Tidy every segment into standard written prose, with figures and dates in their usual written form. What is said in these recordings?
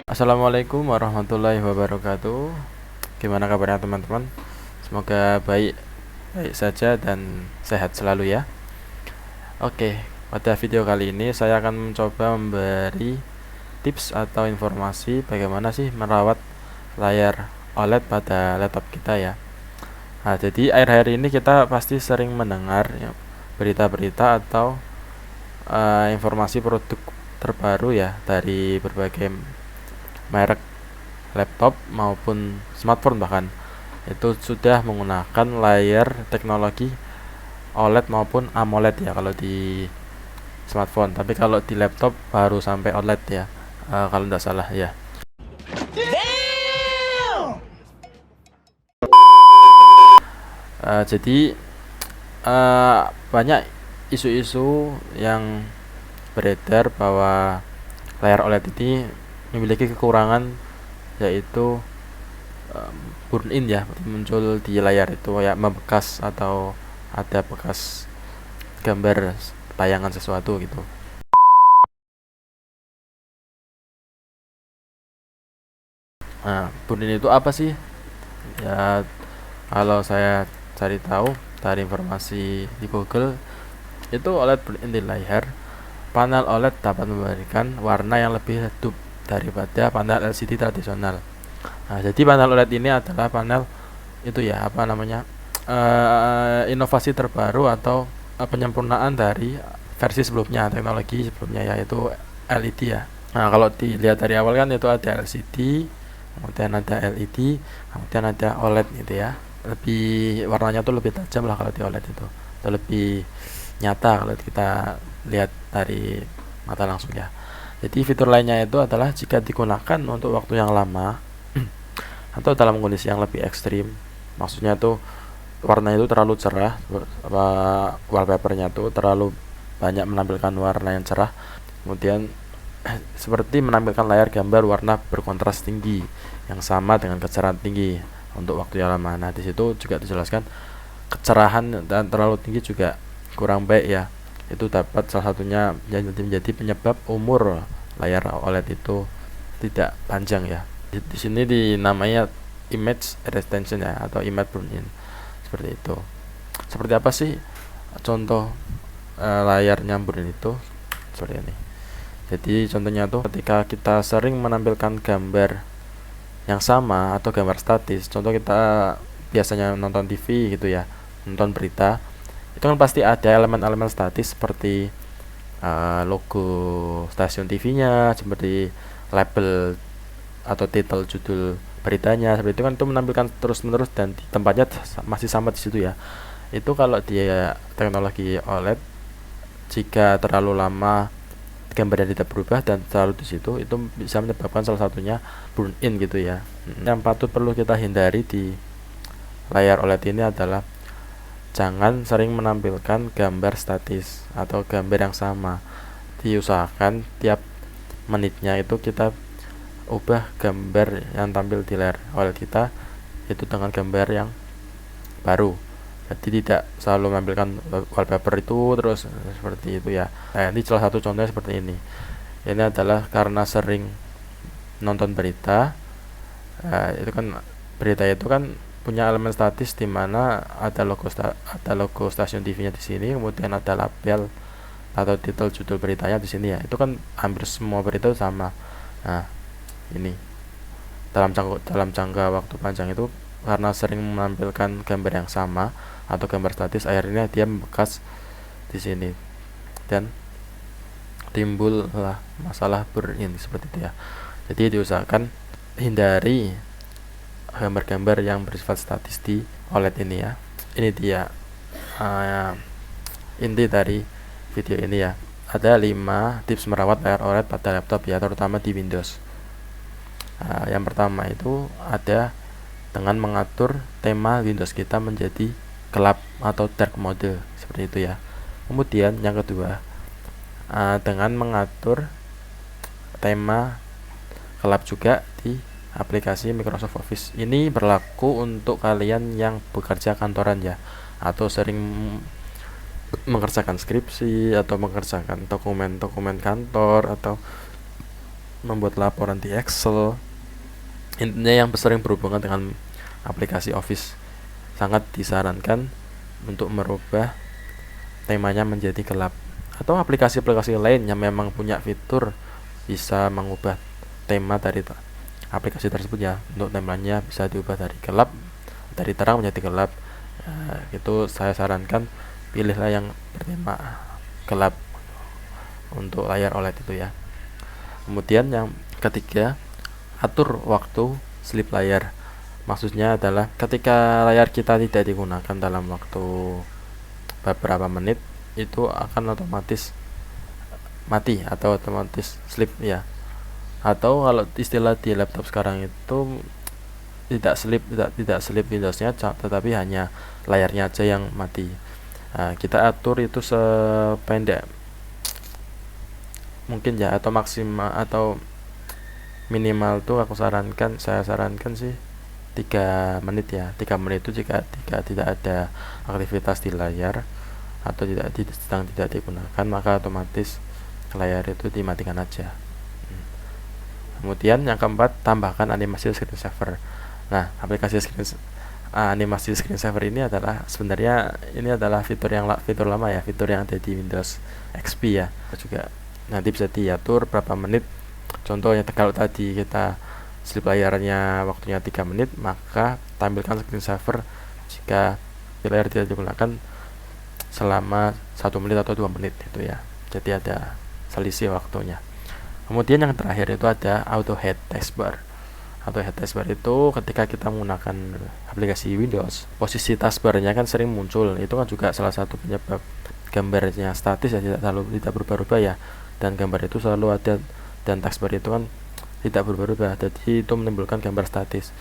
Assalamualaikum warahmatullahi wabarakatuh. Gimana kabarnya teman-teman? Semoga baik saja dan sehat selalu ya. Oke, pada video kali ini saya akan mencoba memberi tips atau informasi bagaimana sih merawat layar OLED pada laptop kita ya. Nah, jadi akhir-akhir ini kita pasti sering mendengar ya, berita-berita atau informasi produk terbaru ya dari berbagai merek laptop maupun smartphone, bahkan itu sudah menggunakan layar teknologi OLED maupun AMOLED ya kalau di smartphone, tapi kalau di laptop baru sampai OLED ya, kalau tidak salah ya. Jadi banyak isu-isu yang beredar bahwa layar OLED ini memiliki kekurangan, yaitu burn in ya, muncul di layar itu ya, membekas atau ada bekas gambar tayangan sesuatu gitu. Nah, burn in itu apa sih? Ya, kalau saya cari tahu dari informasi di Google, itu OLED burn in di layar. Panel OLED dapat memberikan warna yang lebih redup daripada panel LCD tradisional. Nah, jadi panel OLED ini adalah panel itu ya, apa namanya, inovasi terbaru atau penyempurnaan dari versi sebelumnya, teknologi sebelumnya, yaitu LED ya. Nah, kalau dilihat dari awal kan itu ada LCD, kemudian ada LED, kemudian ada OLED gitu ya. Lebih warnanya tuh lebih tajam lah kalau di OLED itu, atau lebih nyata kalau kita lihat dari mata langsung ya. Jadi fitur lainnya itu adalah jika digunakan untuk waktu yang lama atau dalam kondisi yang lebih ekstrim, maksudnya tuh warna itu terlalu cerah, wallpapernya tuh terlalu banyak menampilkan warna yang cerah, kemudian seperti menampilkan layar gambar warna berkontras tinggi yang sama dengan kecerahan tinggi untuk waktu yang lama. Nah, di situ juga dijelaskan kecerahan dan terlalu tinggi juga kurang baik ya. Itu dapat salah satunya menjadi penyebab umur layar OLED itu tidak panjang ya. Di sini dinamanya image retention ya, atau image burn-in, seperti itu. Seperti apa sih contoh layarnya burn-in itu? Seperti ini. Jadi contohnya tuh ketika kita sering menampilkan gambar yang sama atau gambar statis, contoh kita biasanya nonton TV gitu ya, nonton berita, itu kan pasti ada elemen-elemen statis seperti logo stasiun TV-nya, seperti label atau titel judul beritanya, seperti itu kan, itu menampilkan terus-menerus dan di tempatnya masih sama di situ ya. Itu kalau dia teknologi OLED, jika terlalu lama gambarnya tidak berubah dan terlalu di situ, itu bisa menyebabkan salah satunya burn in gitu ya. Yang patut perlu kita hindari di layar OLED ini adalah jangan sering menampilkan gambar statis atau gambar yang sama. Diusahakan tiap menitnya itu kita ubah gambar yang tampil di layar OLED kita itu dengan gambar yang baru. Jadi tidak selalu menampilkan wallpaper itu terus seperti itu ya. Nah, ini salah satu contohnya seperti ini. Ini adalah karena sering nonton berita. Itu kan berita itu kan punya elemen statis di mana ada logo stasiun TV-nya di sini, kemudian ada label atau titel judul beritanya di sini ya. Itu kan hampir semua berita sama. Nah, ini dalam jangka waktu panjang itu karena sering menampilkan gambar yang sama atau gambar statis, akhirnya dia membekas di sini dan timbullah masalah burn-in seperti itu ya. Jadi diusahakan hindari gambar-gambar yang bersifat statis di OLED ini ya. Ini dia inti dari video ini ya. Ada 5 tips merawat layar OLED pada laptop ya, terutama di Windows. Yang pertama itu ada dengan mengatur tema Windows kita menjadi gelap atau dark mode seperti itu ya. Kemudian yang kedua, dengan mengatur tema gelap juga di aplikasi Microsoft Office. Ini berlaku untuk kalian yang bekerja kantoran ya, atau sering mengerjakan skripsi atau mengerjakan dokumen-dokumen kantor atau membuat laporan di Excel, intinya yang sering berhubungan dengan aplikasi Office, sangat disarankan untuk merubah temanya menjadi gelap. Atau aplikasi-aplikasi lain yang memang punya fitur bisa mengubah tema dari aplikasi tersebut ya, untuk temanya bisa diubah dari terang menjadi gelap. Itu saya sarankan pilihlah yang bertema gelap untuk layar OLED itu ya. Kemudian yang ketiga, atur waktu sleep layar. Maksudnya adalah ketika layar kita tidak digunakan dalam waktu beberapa menit, itu akan otomatis mati atau otomatis sleep ya. Atau kalau istilah di laptop sekarang itu tidak sleep Windowsnya, tetapi hanya layarnya aja yang mati. Kita atur itu sependek mungkin ya, atau maksimal atau minimal tuh saya sarankan sih 3 menit ya. 3 menit itu jika tidak ada aktivitas di layar atau sedang tidak digunakan, maka otomatis layar itu dimatikan aja. Kemudian yang keempat, tambahkan animasi screensaver. Nah, animasi screensaver ini adalah fitur lama ya, fitur yang ada di Windows XP ya. Juga nanti bisa diatur berapa menit. Contohnya kalau tadi kita sleep layarnya waktunya 3 menit, maka tampilkan screensaver jika layar tidak digunakan selama 1 menit atau 2 menit itu ya. Jadi ada selisih waktunya. Kemudian yang terakhir itu ada auto head taskbar. Auto head taskbar itu ketika kita menggunakan aplikasi Windows, posisi taskbarnya kan sering muncul. Itu kan juga salah satu penyebab gambarnya statis ya, tidak berubah-ubah ya. Dan gambar itu selalu ada, dan taskbar itu kan tidak berubah-ubah. Jadi itu menimbulkan gambar statis.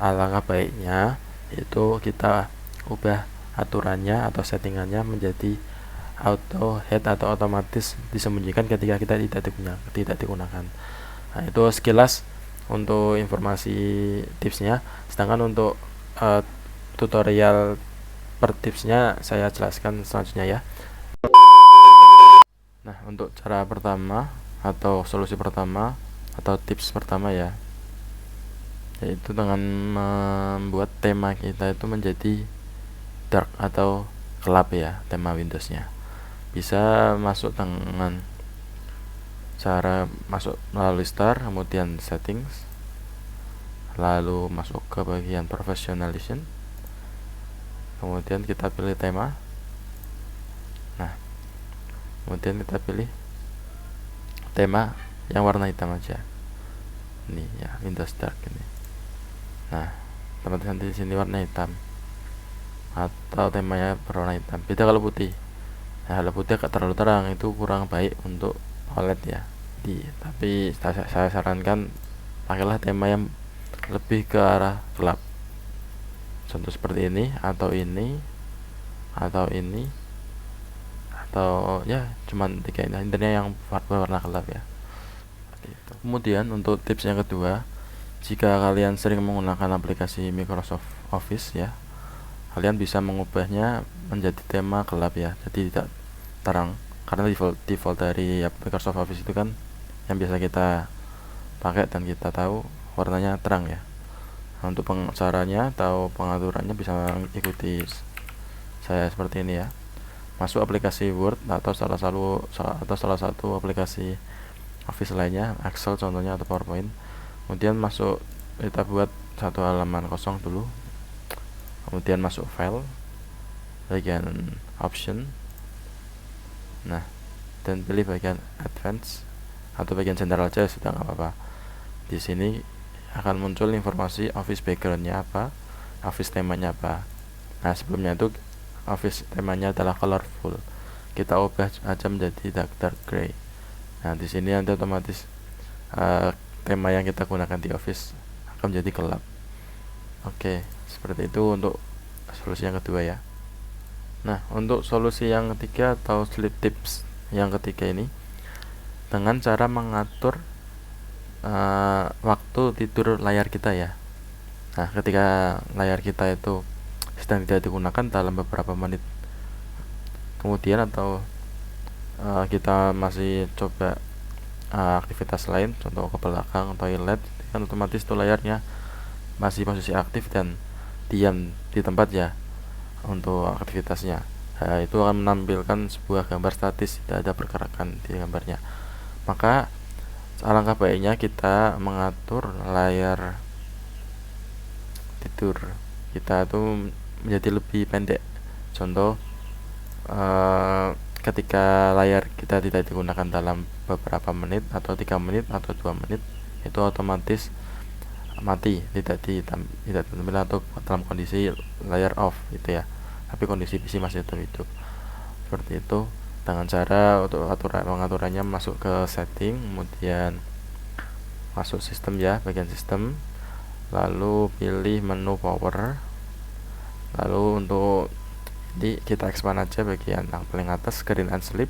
Alangkah baiknya itu kita ubah aturannya atau settingannya menjadi auto head atau otomatis disembunyikan ketika kita tidak digunakan. Nah, itu sekilas untuk informasi tipsnya. Sedangkan untuk tutorial per tipsnya saya jelaskan selanjutnya ya. Nah, untuk cara pertama atau solusi pertama atau tips pertama ya, yaitu dengan membuat tema kita itu menjadi dark atau gelap ya, tema Windowsnya. Bisa masuk dengan cara masuk melalui start, kemudian settings, lalu masuk ke bagian professionalism, kemudian kita pilih tema. Nah, kemudian kita pilih tema yang warna hitam aja. Ini ya, Windows Dark ini. Nah, teman-teman di sini warna hitam atau temanya berwarna hitam. Beda kalau putih. Nah, kalau putih agak terlalu terang, itu kurang baik untuk OLED ya. Tapi saya sarankan pakailah tema yang lebih ke arah gelap. Contoh seperti ini atau ini atau ini, atau ya cuman 3 ini, intinya yang warna gelap ya. Kemudian untuk tips yang kedua, jika kalian sering menggunakan aplikasi Microsoft Office ya, kalian bisa mengubahnya menjadi tema gelap ya, jadi tidak terang, karena default dari Microsoft Office itu kan yang biasa kita pakai dan kita tahu warnanya terang ya. Nah, untuk caranya atau pengaturannya bisa ikuti saya seperti ini ya. Masuk aplikasi Word atau salah satu aplikasi Office lainnya, Excel contohnya atau PowerPoint. Kemudian kita buat satu halaman kosong dulu. Kemudian masuk file, bagian option. Nah, dan pilih bagian advance atau bagian general aja sudah nggak apa-apa. Di sini akan muncul informasi Office backgroundnya apa, Office temanya apa. Nah, sebelumnya itu Office temanya adalah colorful, kita ubah aja menjadi dark gray. Nah, di sini nanti otomatis tema yang kita gunakan di Office akan menjadi gelap. Oke, seperti itu untuk solusi yang kedua ya. Nah, untuk solusi yang ketiga atau sleep tips yang ketiga ini, dengan cara mengatur waktu tidur layar kita ya. Nah, ketika layar kita itu sedang tidak digunakan dalam beberapa menit kemudian, atau kita masih coba aktivitas lain, contoh ke belakang, toilet, kan otomatis tuh layarnya masih posisi aktif dan diam di tempat ya untuk aktivitasnya. Nah, itu akan menampilkan sebuah gambar statis, tidak ada pergerakan di gambarnya. Maka alangkah baiknya kita mengatur layar tidur kita tuh menjadi lebih pendek. Contoh, ketika layar kita tidak digunakan dalam beberapa menit atau 3 menit atau 2 menit, itu otomatis mati, tidak ditampilkan atau dalam kondisi layar off gitu ya, tapi kondisi PC masih tetap hidup. Seperti itu dengan cara untuk pengaturannya, masuk ke setting, kemudian masuk sistem ya, bagian sistem, lalu pilih menu power, lalu untuk ini kita expand aja bagian yang paling atas, screen and sleep.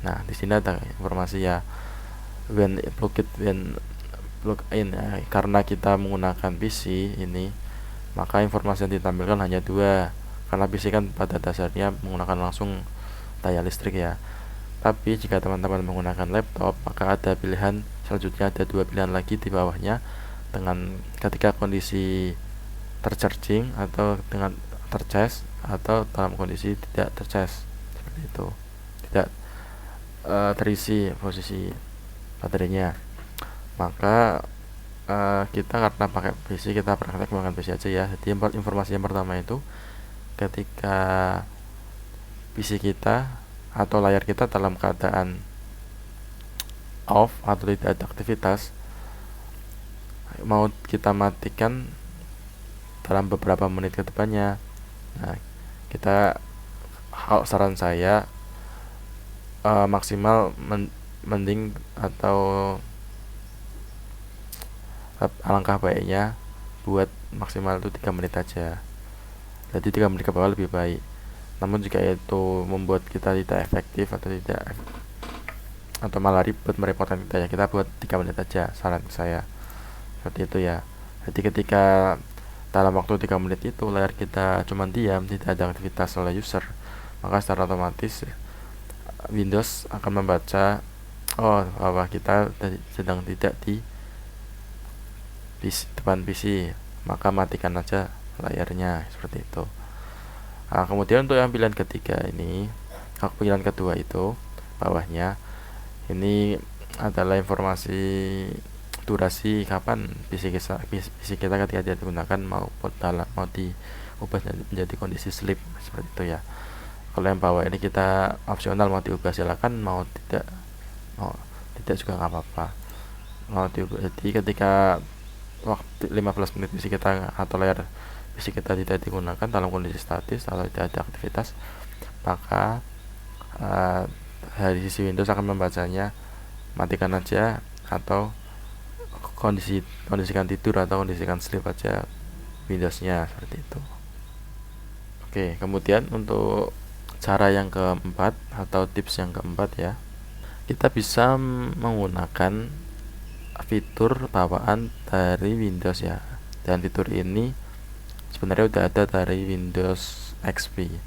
Nah di sini ada informasi ya, when plug in ya, karena kita menggunakan PC ini, maka informasi yang ditampilkan hanya 2, karena PC kan pada dasarnya menggunakan langsung daya listrik ya. Tapi jika teman-teman menggunakan laptop, maka ada pilihan selanjutnya, ada 2 pilihan lagi di bawahnya, dengan ketika kondisi tercharging atau dengan tercas atau dalam kondisi tidak tercas, seperti itu, tidak terisi posisi baterainya. Maka kita karena pakai PC, kita praktek menggunakan PC aja ya. Jadi informasi yang pertama itu, ketika PC kita atau layar kita dalam keadaan off atau tidak ada aktivitas, mau kita matikan dalam beberapa menit ke depannya. Nah, kita, saran saya maksimal mending atau alangkah baiknya buat maksimal itu 3 menit aja. Jadi 3 menit ke bawah lebih baik. Namun jika itu membuat kita tidak efektif atau malah ribet, merepotkan kita ya, kita buat 3 menit aja, saran saya seperti itu ya. Jadi ketika dalam waktu 3 menit itu layar kita cuma diam, tidak ada aktivitas oleh user, maka secara otomatis Windows akan membaca bahwa kita sedang tidak di depan PC, maka matikan aja layarnya, seperti itu. Nah, kemudian untuk yang pilihan ketiga ini, pilihan kedua itu bawahnya ini adalah informasi durasi kapan PC kita ketika dia digunakan mau diubah menjadi kondisi sleep, seperti itu ya. Kalau yang bawah ini kita opsional, mau diubah silakan, mau tidak juga nggak apa-apa, mau diubah. Jadi ketika waktu 15 menit PC kita atau layar PC kita tidak digunakan dalam kondisi statis atau tidak ada aktivitas, maka dari sisi Windows akan membacanya matikan aja atau kondisikan tidur atau kondisikan sleep aja Windowsnya, seperti itu. Oke, kemudian untuk cara yang keempat atau tips yang keempat ya, kita bisa menggunakan fitur bawaan dari Windows ya, dan fitur ini sebenarnya udah ada dari Windows XP,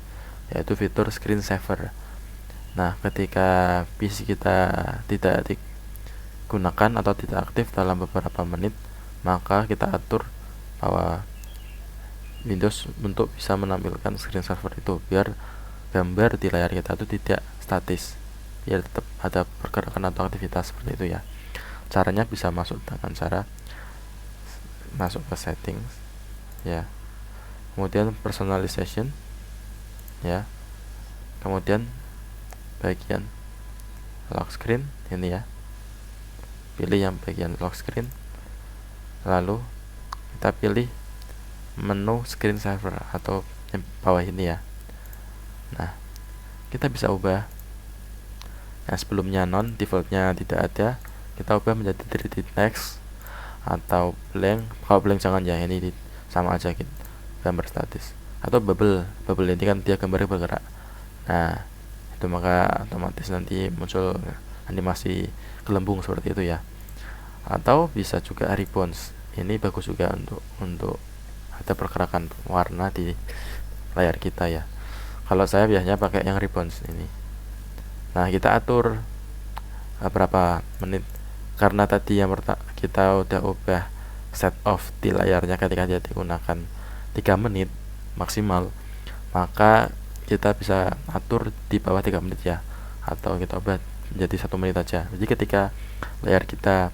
yaitu fitur screen saver. Nah, ketika PC kita tidak digunakan atau tidak aktif dalam beberapa menit, maka kita atur bahwa Windows untuk bisa menampilkan screen saver itu, biar gambar di layar kita itu tidak statis, biar tetap ada pergerakan atau aktivitas, seperti itu ya. Caranya bisa masuk dengan cara masuk ke settings ya, kemudian personalization ya, kemudian bagian lock screen ini ya, pilih yang bagian lock screen, lalu kita pilih menu screen saver atau yang bawah ini ya. Nah, kita bisa ubah yang sebelumnya non, defaultnya tidak ada, kita ubah menjadi 3D text atau blank. Kalau blank jangan ya, ini sama aja gitu, gambar statis. Atau bubble ini kan dia gambarnya bergerak. Nah, itu maka otomatis nanti muncul animasi gelembung seperti itu ya. Atau bisa juga ribbons, ini bagus juga untuk ada pergerakan warna di layar kita ya. Kalau saya biasanya pakai yang ribbons ini. Nah, kita atur berapa menit. Karena tadi yang kita udah ubah set off di layarnya ketika dia digunakan 3 menit maksimal, maka kita bisa atur di bawah 3 menit ya, atau kita ubah menjadi 1 menit aja. Jadi ketika layar kita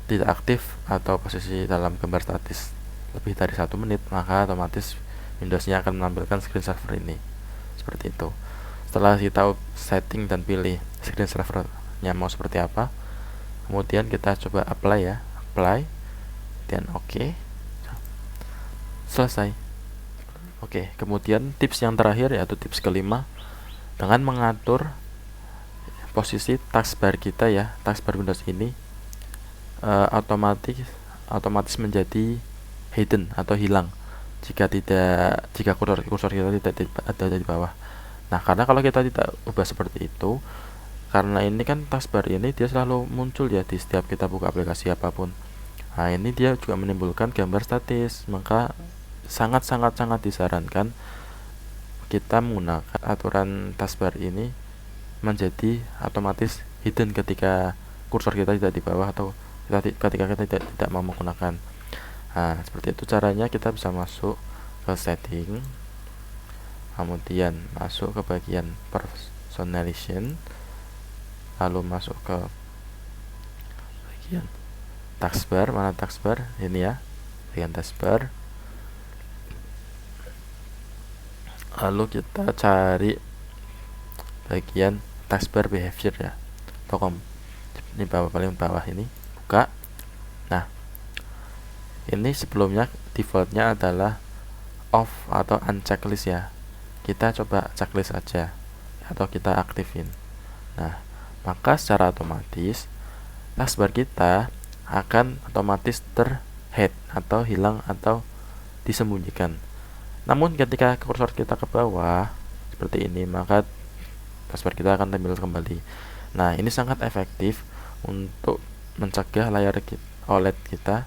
tidak aktif atau posisi dalam gambar statis lebih dari 1 menit, maka otomatis Windowsnya akan menampilkan screen saver ini seperti itu. Setelah kita setting dan pilih screen savernya mau seperti apa, kemudian kita coba apply ya, apply dan oke. Selesai. Oke, kemudian tips yang terakhir yaitu tips kelima, dengan mengatur posisi taskbar kita ya, taskbar Windows ini otomatis menjadi hidden atau hilang jika kursor kita tidak ada di bawah. Nah, karena kalau kita tidak ubah seperti itu, karena ini kan taskbar ini dia selalu muncul ya di setiap kita buka aplikasi apapun. Nah, ini dia juga menimbulkan gambar statis, maka sangat disarankan kita menggunakan aturan taskbar ini menjadi otomatis hidden ketika kursor kita tidak di bawah atau ketika kita tidak mau menggunakan. Nah, seperti itu caranya. Kita bisa masuk ke setting, kemudian masuk ke bagian personalization, lalu masuk ke bagian taskbar. Mana taskbar? Ini ya, bagian taskbar. Lalu kita cari bagian taskbar behavior ya, atau ini paling bawah ini, buka. Nah, ini sebelumnya defaultnya adalah off atau unchecklist ya. Kita coba checklist aja atau kita aktifin. Nah, maka secara otomatis taskbar kita akan otomatis terhide atau hilang atau disembunyikan. Namun ketika kursor kita ke bawah seperti ini, maka taskbar kita akan tampil kembali. Nah, ini sangat efektif untuk mencegah layar OLED kita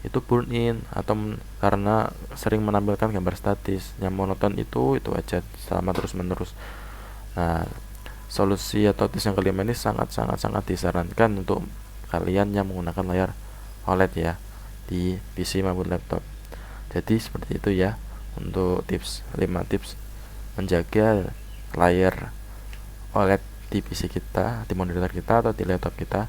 itu burn in atau karena sering menampilkan gambar statis yang monoton itu aja selama terus menerus. Nah, solusi atau tips yang kelima ini sangat disarankan untuk kalian yang menggunakan layar OLED ya di PC maupun laptop. Jadi seperti itu ya untuk 5 tips menjaga layar OLED di PC kita, di monitor kita atau di laptop kita,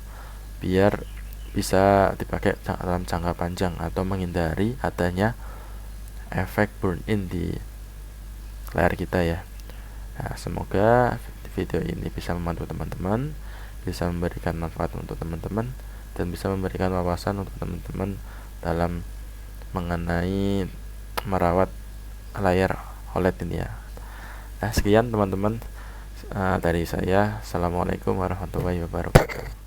biar bisa dipakai dalam jangka panjang atau menghindari adanya efek burn in di layar kita ya. Nah, semoga video ini bisa membantu teman-teman, bisa memberikan manfaat untuk teman-teman, dan bisa memberikan wawasan untuk teman-teman dalam mengenai merawat layar OLED ini ya. Nah, sekian teman-teman dari saya. Assalamualaikum warahmatullahi wabarakatuh.